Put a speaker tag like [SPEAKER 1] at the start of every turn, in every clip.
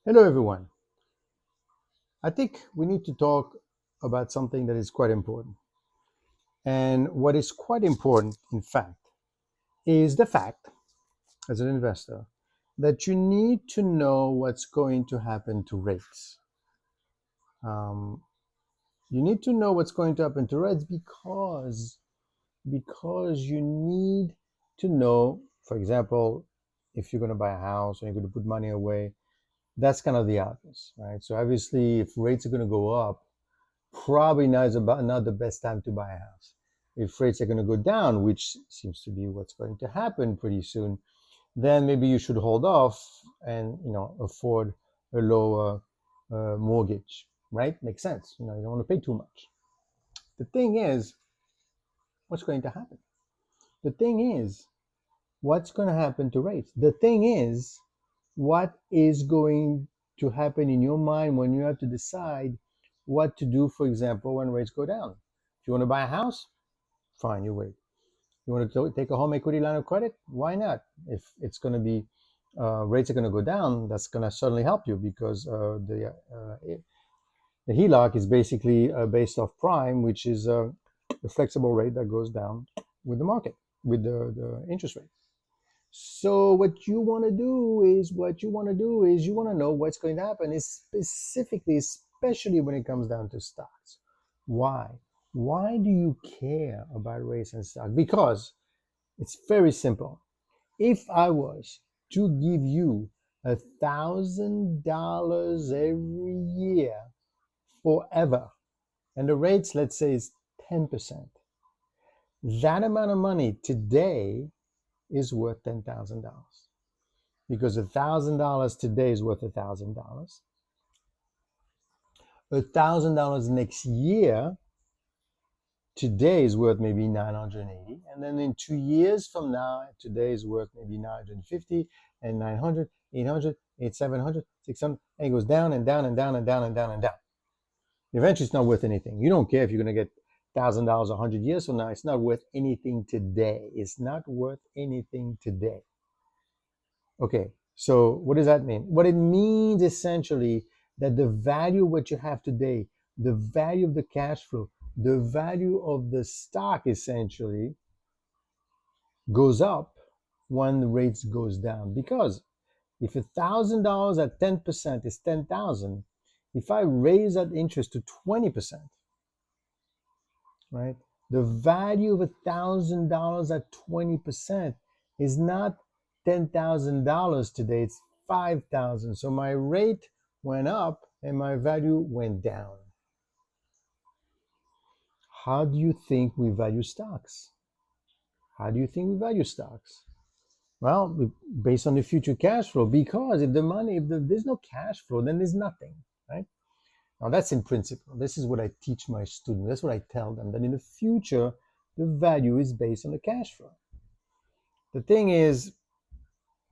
[SPEAKER 1] Hello, everyone. I think we need to talk about something that is quite important. And what is quite important, in fact, is the fact, as an investor, that you need to know what's going to happen to rates. Um, you need to know what's going to happen to rates because you need to know, for example, if you're going to buy a house or you're going to put money away, that's kind of the obvious, right? So obviously, if rates are going to go up, probably now is about not the best time to buy a house. If rates are going to go down, which seems to be what's going to happen pretty soon, then maybe you should hold off and afford a lower mortgage, right? Makes sense. You don't want to pay too much. The thing is, what's going to happen? The thing is, what's going to happen to rates? The thing is, what is going to happen in your mind when you have to decide what to do, for example, when rates go down? If you want to buy a house, fine, you wait. You want to take a home equity line of credit? Why not? If it's going to be rates are going to go down, that's going to certainly help you because the HELOC is basically based off prime, which is the flexible rate that goes down with the market, with the interest rate. So what you want to do is you want to know what's going to happen is specifically, especially when it comes down to stocks. Why? Why do you care about rates and stock? Because it's very simple. If I was to give you $1,000 every year forever, and the rates, let's say, is 10%, that amount of money today is worth $10,000 because $1,000 today is worth $1,000. $1,000 next year today is worth maybe 980, and then in 2 years from now, today is worth maybe 950, and 900, 800, 700, 600, and it goes down and down and down and down and down and down. Eventually, it's not worth anything. You don't care if you're going to get $1,000 100 years from now. It's not worth anything today. It's not worth anything today. Okay, so what does that mean? What it means essentially that the value of what you have today, the value of the cash flow, the value of the stock essentially goes up when the rates goes down. Because if $1,000 at 10% is 10,000, if I raise that interest to 20%, right? The value of $1,000 at 20% is not $10,000 today, it's 5,000. So my rate went up and my value went down. How do you think we value stocks? How do you think we value stocks? Well, based on the future cash flow, because if there's no cash flow, then there's nothing, right? Now that's in principle. This is what I teach my students. That's what I tell them, that in the future, the value is based on the cash flow. The thing is,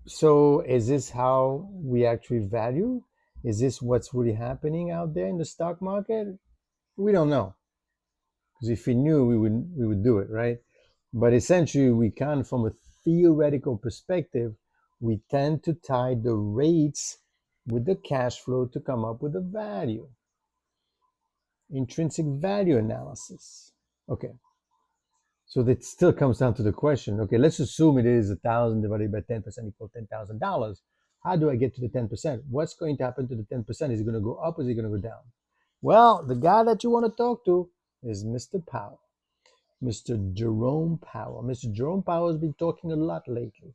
[SPEAKER 1] so is this how we actually value? Is this what's really happening out there in the stock market? We don't know. Because if we knew, we would do it, right? But essentially, we can, from a theoretical perspective, we tend to tie the rates with the cash flow to come up with a value. Intrinsic value analysis. Okay. So that still comes down to the question. Okay, let's assume it is 1,000 divided by 10% equal $10,000. How do I get to the 10%? What's going to happen to the 10%? Is it going to go up or is it going to go down? Well, the guy that you want to talk to is Mr. Powell, Mr. Jerome Powell. Mr. Jerome Powell has been talking a lot lately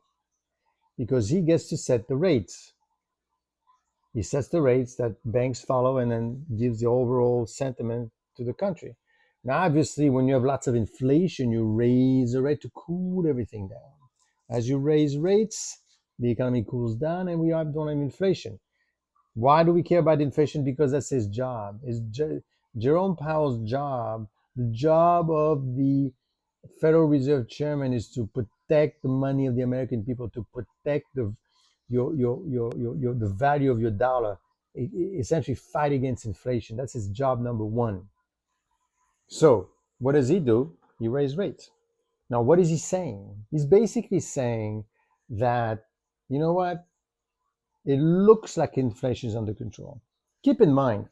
[SPEAKER 1] because he gets to set the rates. He sets the rates that banks follow and then gives the overall sentiment to the country. Now, obviously, when you have lots of inflation, you raise the rate to cool everything down. As you raise rates, the economy cools down and don't have inflation. Why do we care about inflation? Because that's his job. Jerome Powell's job, the job of the Federal Reserve Chairman is to protect the money of the American people, to protect the value of your dollar, essentially fight against inflation. That's his job number one. So what does he do? He raises rates. Now, what is he saying? He's basically saying that, you know what? it looks like inflation is under control. Keep in mind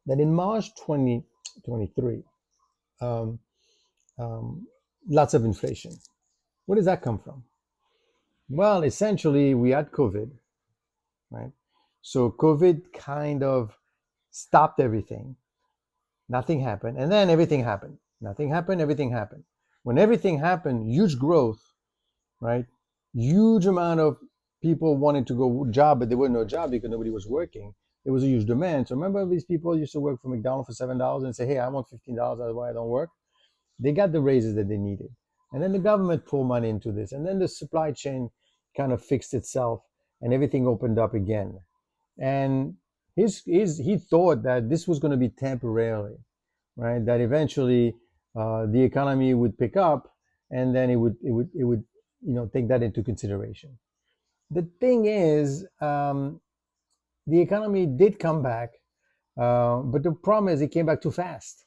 [SPEAKER 1] that in March 2023, um, um, lots of inflation. Where does that come from? Well, essentially, we had COVID, right? So COVID kind of stopped everything. Nothing happened. And then everything happened. Nothing happened, everything happened. When everything happened, huge growth, right? Huge amount of people wanted to go job, but there was no job because nobody was working. There was a huge demand. So remember these people used to work for McDonald's for $7 and say, hey, I want $15, that's why I don't work. They got the raises that they needed. And then the government poured money into this. And then the supply chain kind of fixed itself and everything opened up again. And he thought that this was going to be temporarily, right? That eventually the economy would pick up and then it would take that into consideration. The thing is, the economy did come back, but the problem is it came back too fast.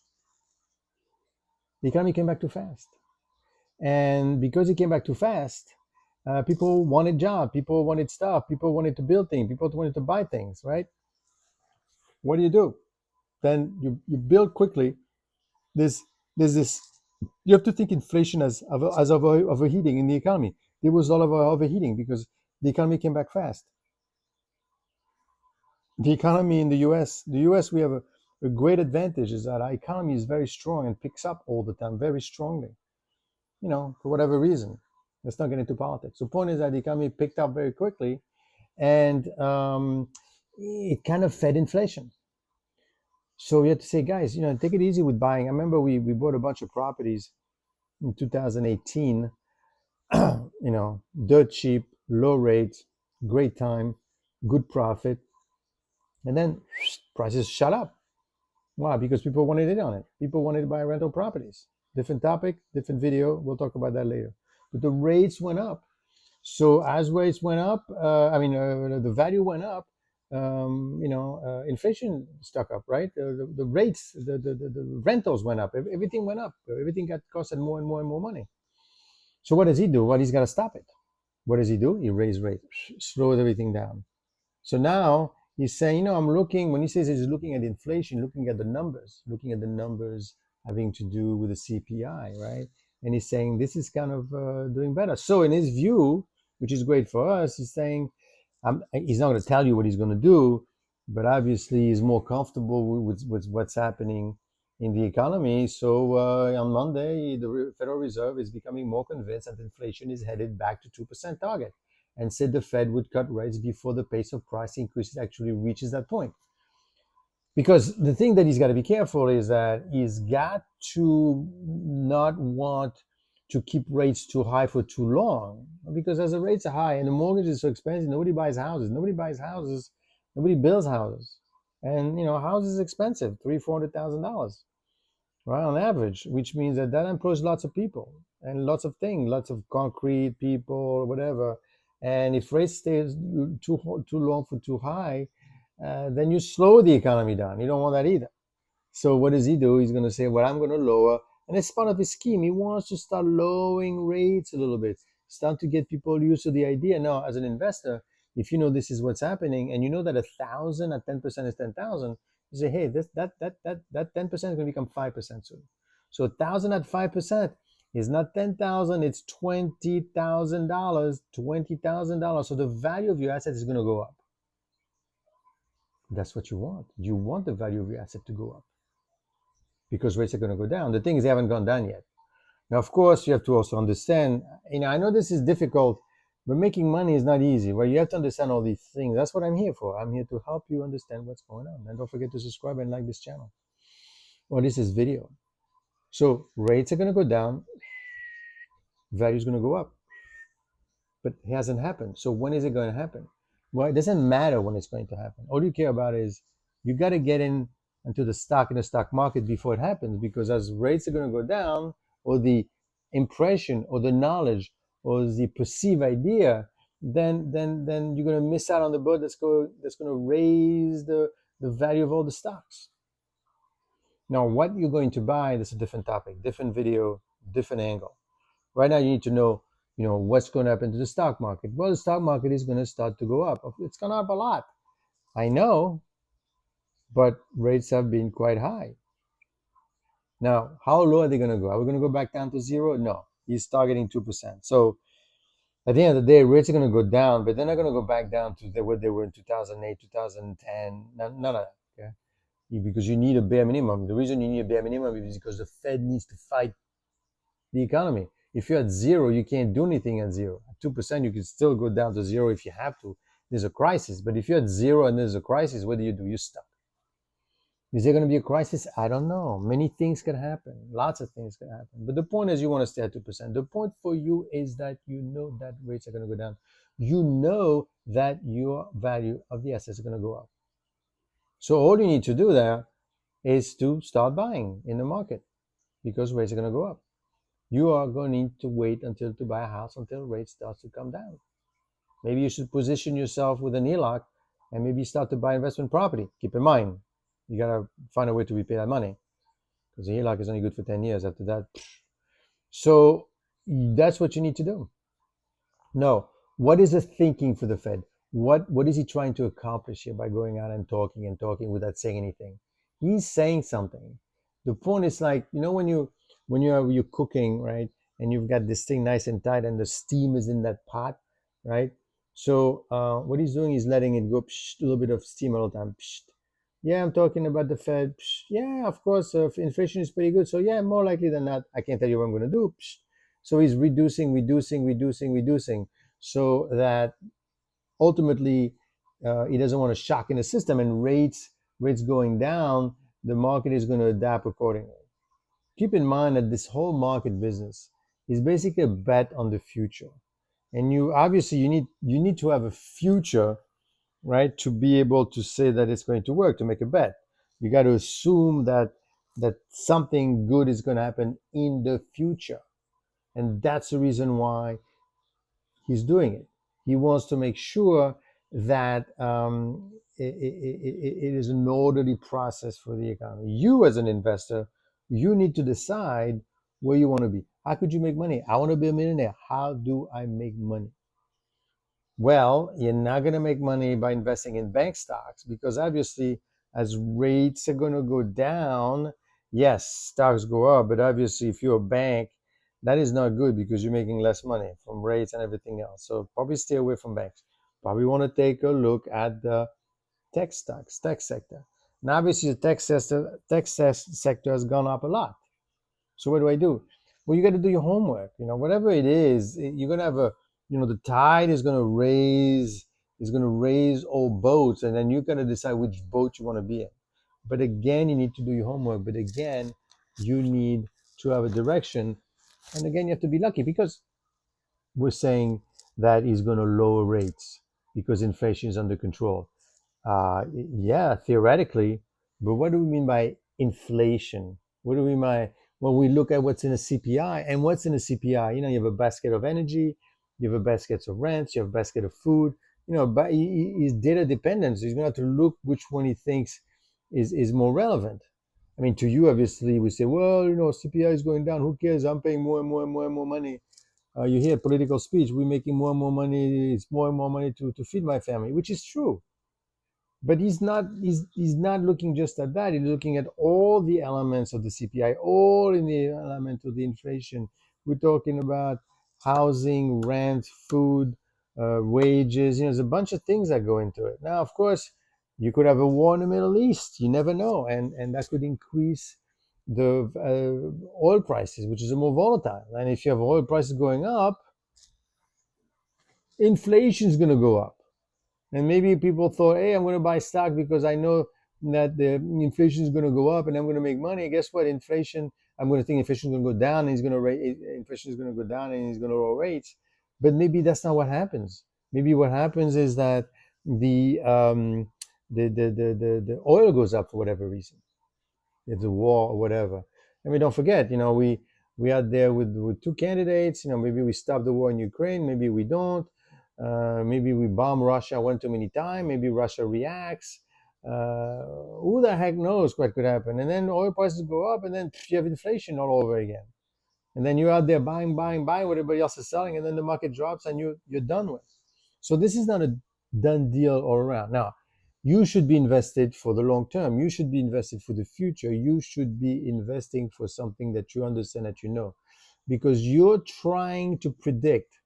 [SPEAKER 1] The economy came back too fast. And because it came back too fast, people wanted jobs, people wanted stuff, people wanted to build things, people wanted to buy things, right? What do? Then you build quickly. There's this, you have to think inflation as overheating in the economy. There was a lot of overheating because the economy came back fast. The economy in the US, we have a great advantage is that our economy is very strong and picks up all the time very strongly, for whatever reason. Let's not get into politics. The point is that the economy picked up very quickly and it kind of fed inflation. So we had to say, guys, take it easy with buying. I remember we bought a bunch of properties in 2018, dirt cheap, low rates, great time, good profit. And then prices shot up. Why? Because people wanted in on it. People wanted to buy rental properties. Different topic, different video. We'll talk about that later. But the rates went up. So as rates went up, the value went up. Inflation stuck up, right? The rates, the rentals went up. Everything went up. Everything costed more and more and more money. So what does he do? Well, he's got to stop it. What does he do? He raises rates, slows everything down. So now he's saying, I'm looking, when he says he's looking at inflation, looking at the numbers having to do with the CPI, right? And he's saying this is kind of doing better. So in his view, which is great for us, he's saying, he's not going to tell you what he's going to do, but obviously he's more comfortable with what's happening in the economy. So on Monday, the Federal Reserve is becoming more convinced that inflation is headed back to 2% target, and said the Fed would cut rates before the pace of price increases actually reaches that point. Because the thing that he's got to be careful is that he's got to not want to keep rates too high for too long. Because as the rates are high and the mortgage is so expensive, nobody buys houses. Nobody builds houses. And houses are expensive, $300,000-$400,000, right, on average, which means that employs lots of people and lots of things, lots of concrete people, whatever. And if rates stay too long for too high, then you slow the economy down. You don't want that either. So what does he do? He's going to say, well, I'm going to lower. And it's part of his scheme. He wants to start lowering rates a little bit, start to get people used to the idea. Now, as an investor, if you know this is what's happening and you know that 1,000 at 10% is 10,000, you say, hey, that 10% is going to become 5% soon. So 1,000 at 5% is not 10,000, it's $20,000, $20,000. So the value of your asset is going to go up. That's what you want. You want the value of your asset to go up because rates are going to go down. The thing is, they haven't gone down yet. Now, of course, you have to also understand, I know this is difficult, but making money is not easy, right? You have to understand all these things. That's what I'm here for. I'm here to help you understand what's going on. And don't forget to subscribe and like this channel or this video. So rates are going to go down, value is going to go up, but it hasn't happened. So when is it going to happen? Well, it doesn't matter when it's going to happen. All you care about is you got to get into the stock market before it happens, because as rates are going to go down, or the impression or the knowledge or the perceived idea, then you're going to miss out on the boat that's going to raise the value of all the stocks. Now, what you're going to buy, that's a different topic, different video, different angle. Right now, you need to know What's going to happen to the stock market? Well, the stock market is going to start to go up. It's gone up a lot, I know, but rates have been quite high. Now, how low are they going to go? Are we going to go back down to zero? No, he's targeting 2%. So at the end of the day, rates are going to go down, but they're not going to go back down to what they were in 2008, 2010. None of that. Okay? Because you need a bare minimum. The reason you need a bare minimum is because the Fed needs to fight the economy. If you're at zero, you can't do anything at zero. At 2%, you can still go down to zero if you have to. There's a crisis. But if you're at zero and there's a crisis, what do? You're stuck. Is there going to be a crisis? I don't know. Many things can happen. Lots of things can happen. But the point is, you want to stay at 2%. The point for you is that you know that rates are going to go down. You know that your value of the assets are going to go up. So all you need to do there is to start buying in the market because rates are going to go up. You are going to need to wait until to buy a house until rates start to come down. Maybe you should position yourself with an HELOC and maybe start to buy investment property. Keep in mind, you got to find a way to repay that money because the HELOC is only good for 10 years after that. So that's what you need to do. No, what is the thinking for the Fed? What is he trying to accomplish here by going out and talking without saying anything? He's saying something. The point is like, when you're cooking, right? And you've got this thing nice and tight and the steam is in that pot, right? So what he's doing is letting it go, psh, a little bit of steam all the time. Psh. Yeah, I'm talking about the Fed. Psh. Yeah, of course, inflation is pretty good. So yeah, more likely than not, I can't tell you what I'm going to do. Psh. So he's reducing, so that ultimately he doesn't want a shock in the system, and rates going down, the market is going to adapt accordingly. Keep in mind that this whole market business is basically a bet on the future, and you need to have a future, right, to be able to say that it's going to work, to make a bet. You got to assume that something good is going to happen in the future, and that's the reason why he's doing it. He wants to make sure that it is an orderly process for the economy. You, as an investor, you need to decide where you want to be. How could you make money? I want to be a millionaire. How do I make money? Well, you're not going to make money by investing in bank stocks because obviously, as rates are going to go down, yes, stocks go up, but obviously, if you're a bank, that is not good because you're making less money from rates and everything else. So probably stay away from banks. Probably want to take a look at the tech stocks, tech sector. Now, obviously, the tech sector has gone up a lot. So what do I do? Well, you got to do your homework. Whatever it is, you're gonna have the tide is gonna raise all boats, and then you got to decide which boat you want to be in. But again, you need to do your homework. But again, you need to have a direction, and again, you have to be lucky because we're saying that he's going to lower rates because inflation is under control. Yeah, theoretically, but what do we mean by inflation? What do we mean by when we look at what's in a CPI? And what's in a CPI? You have a basket of energy, you have a basket of rents, you have a basket of food. But he's data dependent, so he's going to have to look which one he thinks is more relevant. I mean, to you, obviously, we say, well, CPI is going down. Who cares? I'm paying more and more and more and more money. You hear political speech. We're making more and more money. It's more and more money to feed my family, which is true. But he's not looking just at that. He's looking at all the elements of the CPI, all in the element of the inflation. We're talking about housing, rent, food, wages. There's a bunch of things that go into it. Now, of course, you could have a war in the Middle East. You never know, and that could increase the oil prices, which is more volatile. And if you have oil prices going up, inflation is going to go up. And maybe people thought, hey, I'm going to buy stock because I know that the inflation is going to go up and I'm going to make money. Guess what? I'm going to think inflation is going to go down and inflation is going to go down and he's going to lower rates. But maybe that's not what happens. Maybe what happens is that the oil goes up for whatever reason. It's a war or whatever. I mean, don't forget, we are there with two candidates. Maybe we stop the war in Ukraine. Maybe we don't. Maybe we bomb Russia one too many times. Maybe Russia reacts. Who the heck knows what could happen? And then oil prices go up, and then you have inflation all over again. And then you're out there buying, buying, buying what everybody else is selling, and then the market drops and you're done with. So this is not a done deal all around. Now, you should be invested for the long term. You should be invested for the future. You should be investing for something that you understand, that you know, because you're trying to predict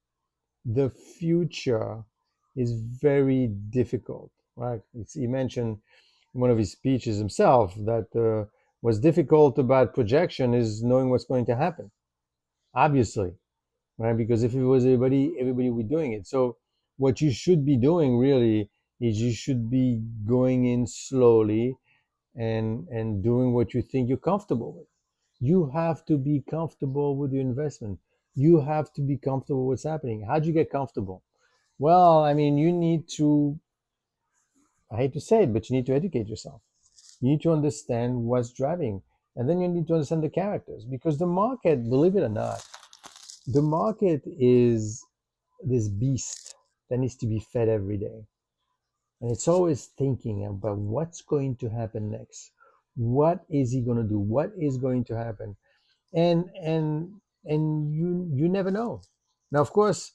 [SPEAKER 1] the future is very difficult, right? He mentioned in one of his speeches himself that what's difficult about projection is knowing what's going to happen, obviously, right? Because if it was everybody would be doing it. So what you should be doing really is you should be going in slowly and doing what you think you're comfortable with. You have to be comfortable with your investment. You have to be comfortable with what's happening. How'd you get comfortable? Well, I mean, you need to, I hate to say it, but you need to educate yourself. You need to understand what's driving. And then you need to understand the characters, because the market, believe it or not, the market is this beast that needs to be fed every day. And it's always thinking about what's going to happen next. What is he going to do? What is going to happen? And you never know. Now, of course,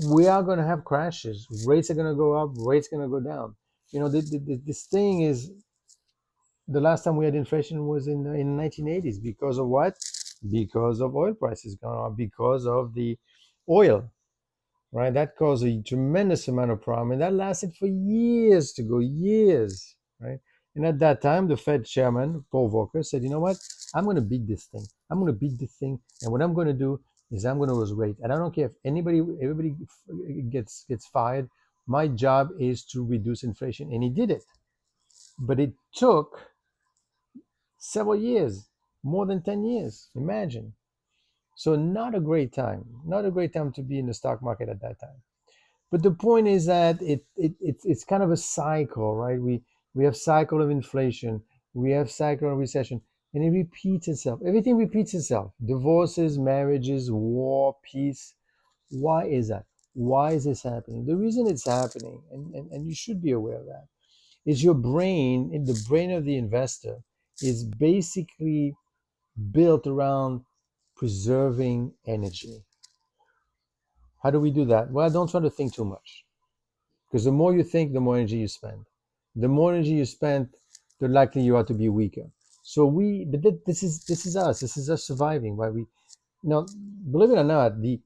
[SPEAKER 1] we are going to have crashes. Rates are going to go up. Rates are going to go down. You know, this thing is, the last time we had inflation was in 1980s. Because of what? Because of oil prices going up. Because of the oil, right? That caused a tremendous amount of problem, and that lasted for years to go, years, right? And at that time, the Fed chairman, Paul Volcker, said, "You know what? I'm going to beat this thing. I'm going to beat this thing, and what I'm going to do is I'm going to raise rate. And I don't care if everybody gets fired. My job is to reduce inflation." And he did it, but it took several years, more than 10 years. Imagine. So not a great time, not a great time to be in the stock market at that time. But the point is that it's kind of a cycle, right? We have cycle of inflation, we have cycle of recession, and it repeats itself. Everything repeats itself. Divorces, marriages, war, peace. Why is that? Why is this happening? The reason it's happening, and you should be aware of that, is your brain, in the brain of the investor, is basically built around preserving energy. How do we do that? Well, don't try to think too much. Because the more you think, the more energy you spend. The more energy you spend, the likely you are to be weaker. So this is us. This is us surviving. Right? Now, believe it or not, the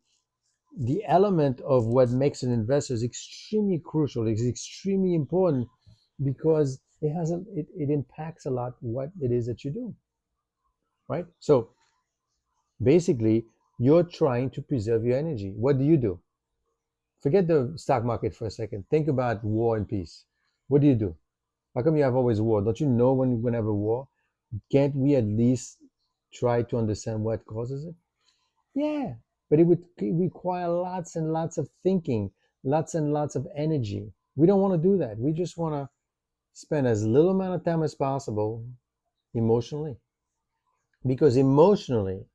[SPEAKER 1] element of what makes an investor is extremely crucial. It's extremely important, because it impacts a lot what it is that you do. Right? So basically, you're trying to preserve your energy. What do? Forget the stock market for a second. Think about war and peace. What do? How come you have always war? Don't you know when you're going to have a war? Can't we at least try to understand what causes it? Yeah, but it would require lots and lots of thinking, lots and lots of energy. We don't want to do that. We just want to spend as little amount of time as possible emotionally. Because emotionally,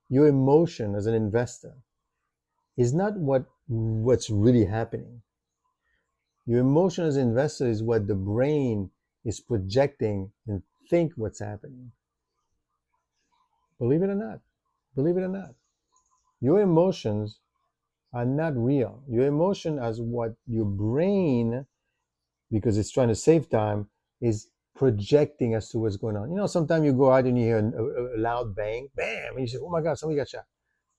[SPEAKER 1] your emotion as an investor is not what's really happening. Your emotion as an investor is what the brain is projecting and think what's happening. Believe it or not. Believe it or not. Your emotions are not real. Your emotion as what your brain, because it's trying to save time, is projecting as to what's going on. You know, sometimes you go out and you hear a loud bang, bam, and you say, "Oh my God, somebody got shot."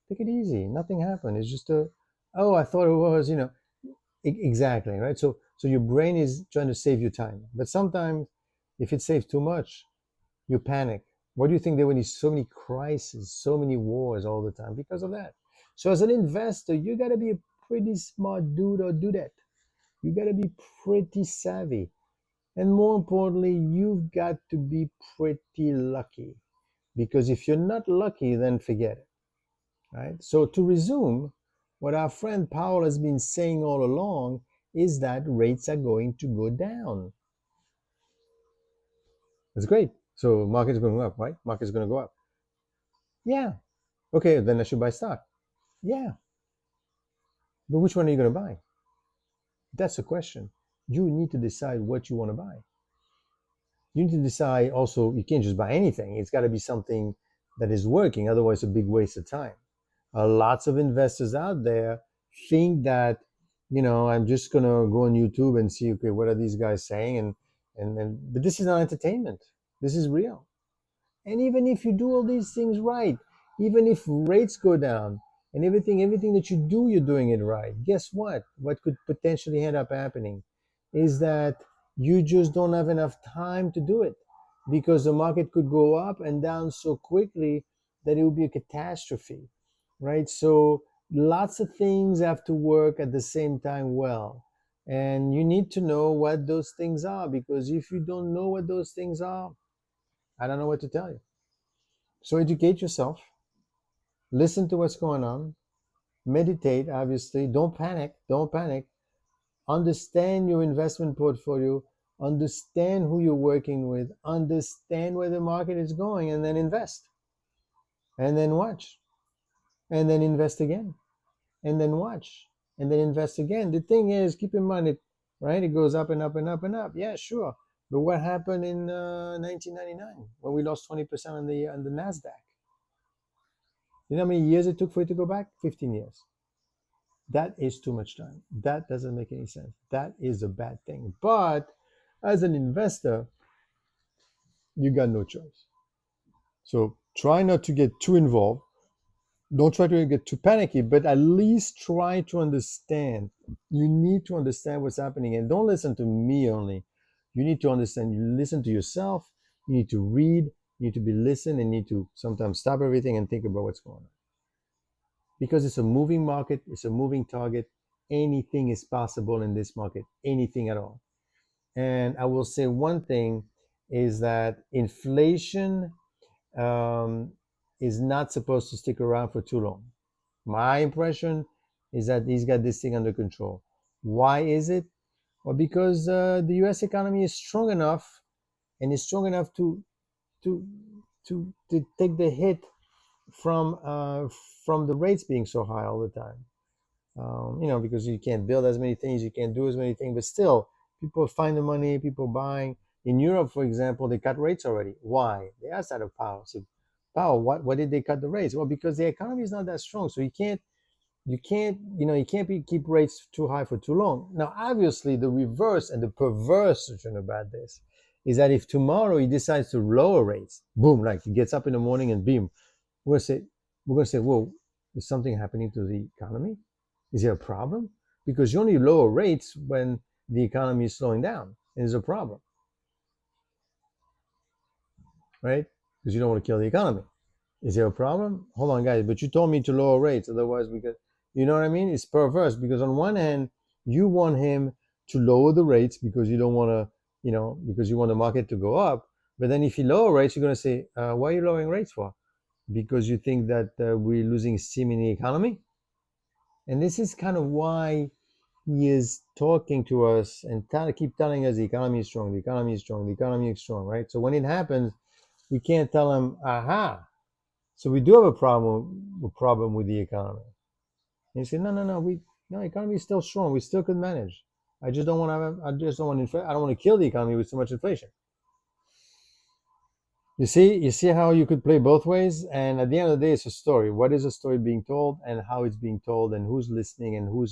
[SPEAKER 1] Take it easy. Nothing happened. It's just oh, I thought it was, exactly, right? So your brain is trying to save you time. But sometimes if it saves too much, you panic. Why do you think there were so many crises, so many wars all the time? Because of that. So as an investor, you got to be a pretty smart dude or dudette. You got to be pretty savvy. And more importantly, you've got to be pretty lucky. Because if you're not lucky, then forget it. Right? So to resume, what our friend Powell has been saying all along is that rates are going to go down. That's great. So market's going up, right? Market's going to go up. Yeah. Okay, then I should buy stock. Yeah. But which one are you going to buy? That's the question. You need to decide what you want to buy. You need to decide also, you can't just buy anything. It's got to be something that is working. Otherwise, a big waste of time. Lots of investors out there think that, I'm just gonna go on YouTube and see, okay, what are these guys saying, but this is not entertainment. This is real. And even if you do all these things right, even if rates go down and everything that you do, you're doing it right. Guess what? What could potentially end up happening is that you just don't have enough time to do it, because the market could go up and down so quickly that it would be a catastrophe, right? So lots of things have to work at the same time well. And you need to know what those things are, because if you don't know what those things are, I don't know what to tell you. So educate yourself, listen to what's going on, meditate, obviously. Don't panic. Don't panic. Understand your investment portfolio, understand who you're working with, understand where the market is going, and then invest. And then watch. And then invest again. And then watch. And then invest again. The thing is, keep in mind it, right? It goes up and up and up and up. Yeah, sure. But what happened in 1999 when we lost 20% on the NASDAQ? You know how many years it took for it to go back? 15 years. That is too much time. That doesn't make any sense. That is a bad thing. But as an investor, you got no choice. So try not to get too involved. Don't try to get too panicky, but at least try to understand. You need to understand what's happening, and don't listen to me only. You need to understand. You listen to yourself. You need to read. You need to be listened, and you need to sometimes stop everything and think about what's going on. Because it's a moving market, it's a moving target. Anything is possible in this market, anything at all. And I will say one thing is that inflation is not supposed to stick around for too long. My impression is that he's got this thing under control. Why is it? Well, because the U.S. economy is strong enough, and is strong enough to to to take the hit from the rates being so high all the time. Because you can't build as many things, you can't do as many things, but still, people find the money, people buying. In Europe, for example, they cut rates already. Why? They asked out of Powell. So, Powell, what did they cut the rates? Well, because the economy is not that strong, so you can't keep rates too high for too long. Now, obviously, the reverse and the perverse version about this is that if tomorrow he decides to lower rates, boom, like he gets up in the morning and boom, we're gonna say, whoa, is something happening to the economy? Is there a problem? Because you only lower rates when the economy is slowing down, and there's a problem, right? Because you don't want to kill the economy. Is there a problem? Hold on, guys, but you told me to lower rates, otherwise we could, you know what I mean? It's perverse, because on one hand, you want him to lower the rates because you don't want to, because you want the market to go up. But then if he lower rates, you're going to say, why are you lowering rates for? Because you think that we're losing steam in the economy? And this is kind of why he is talking to us and keep telling us the economy is strong, the economy is strong, the economy is strong, right? So when it happens, we can't tell him, aha. So we do have a problem with the economy. And you say, no, economy is still strong. We still could manage. I just don't want I don't want to kill the economy with so much inflation. You see how you could play both ways, and at the end of the day, it's a story. What is a story being told, and how it's being told, and who's listening, and who's